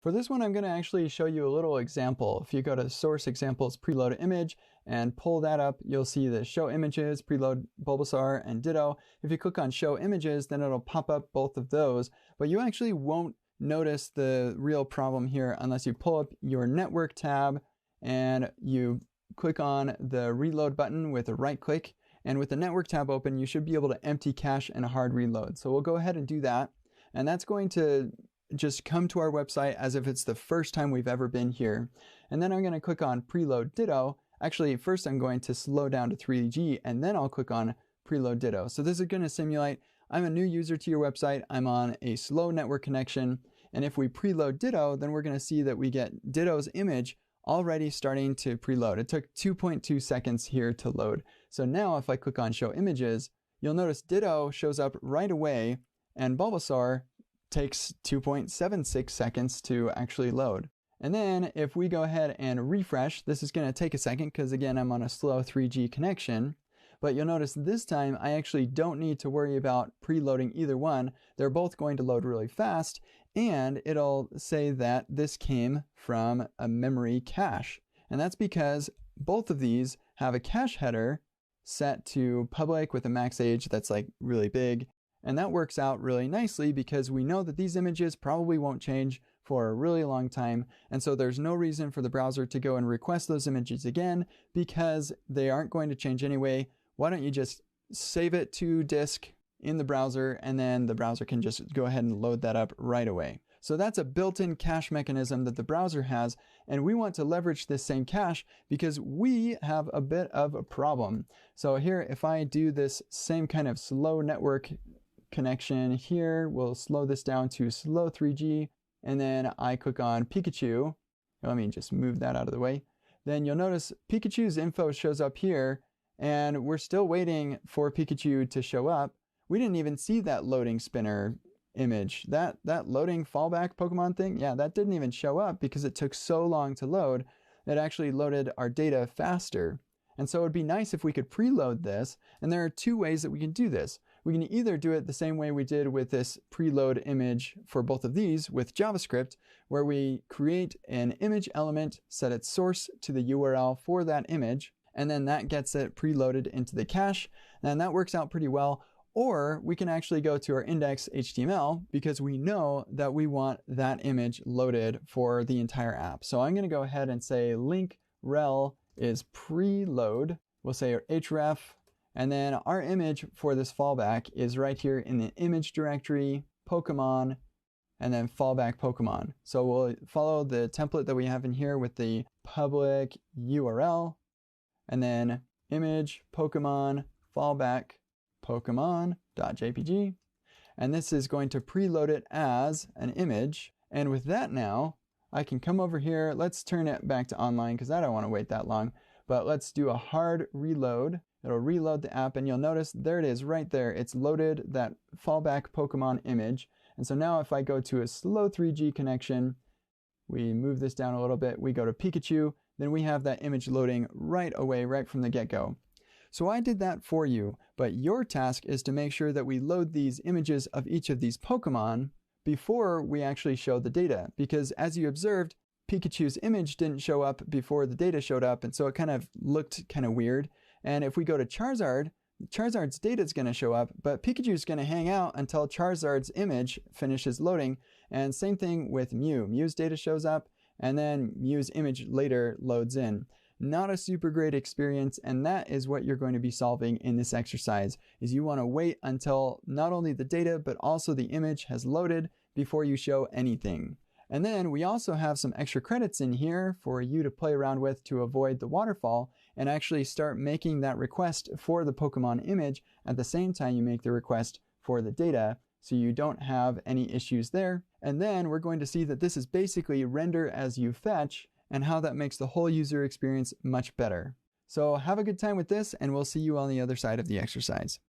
For this one, I'm going to actually show you a little example. If you go to source examples preload image and pull that up, you'll see the show images, preload Bulbasaur and Ditto. If you click on show images, then it'll pop up both of those, but you actually won't notice the real problem here unless you pull up your network tab and you click on the reload button with a right click. And with the network tab open, you should be able to empty cache and hard reload. So we'll go ahead and do that. And that's going to just come to our website as if it's the first time we've ever been here. And then I'm going to click on preload Ditto. Actually, first I'm going to slow down to 3G and then I'll click on preload Ditto. So this is going to simulate I'm a new user to your website. I'm on a slow network connection. And if we preload Ditto, then we're going to see that we get Ditto's image already starting to preload. It took 2.2 seconds here to load. So now if I click on show images, you'll notice Ditto shows up right away and Bulbasaur takes 2.76 seconds to actually load. And then if we go ahead and refresh, this is going to take a second because again, I'm on a slow 3G connection. But you'll notice this time I actually don't need to worry about preloading either one. They're both going to load really fast, and it'll say that this came from a memory cache. And that's because both of these have a cache header set to public with a max age that's like really big. And that works out really nicely because we know that these images probably won't change for a really long time. And so there's no reason for the browser to go and request those images again because they aren't going to change anyway. Why don't you just save it to disk in the browser and then the browser can just go ahead and load that up right away. So that's a built-in cache mechanism that the browser has, and we want to leverage this same cache because we have a bit of a problem. So here, if I do this same kind of slow network connection here, we'll slow this down to slow 3G, and then I click on Pikachu. Let me just move that out of the way. Then you'll notice Pikachu's info shows up here, and we're still waiting for Pikachu to show up. We didn't even see that loading spinner image. That loading fallback Pokemon thing, yeah, that didn't even show up because it took so long to load. It actually loaded our data faster. And so it'd be nice if we could preload this, and there are two ways that we can do this. We can either do it the same way we did with this preload image for both of these with JavaScript, where we create an image element, set its source to the URL for that image, and then that gets it preloaded into the cache, and that works out pretty well. Or we can actually go to our index.html because we know that we want that image loaded for the entire app. So I'm going to go ahead and say link rel is preload. We'll say href, and then our image for this fallback is right here in the image directory, Pokemon, and then fallback Pokemon. So we'll follow the template that we have in here with the public URL, and then image Pokemon fallback Pokemon.jpg. And this is going to preload it as an image. And with that now, I can come over here. Let's turn it back to online because I don't want to wait that long. But let's do a hard reload. It'll reload the app and you'll notice there it is right there. It's loaded that fallback Pokemon image. And so now if I go to a slow 3G connection, we move this down a little bit, we go to Pikachu, then we have that image loading right away, right from the get-go. So I did that for you, but your task is to make sure that we load these images of each of these Pokemon before we actually show the data. Because as you observed, Pikachu's image didn't show up before the data showed up, and so it kind of looked kind of weird. And if we go to Charizard, Charizard's data is going to show up, but Pikachu's going to hang out until Charizard's image finishes loading. And same thing with Mew. Mew's data shows up, and then Mew's image later loads in. Not a super great experience, and that is what you're going to be solving in this exercise, is you want to wait until not only the data, but also the image has loaded before you show anything. And then we also have some extra credits in here for you to play around with to avoid the waterfall and actually start making that request for the Pokemon image at the same time you make the request for the data, so you don't have any issues there. And then we're going to see that this is basically render as you fetch, and how that makes the whole user experience much better. So have a good time with this, and we'll see you on the other side of the exercise.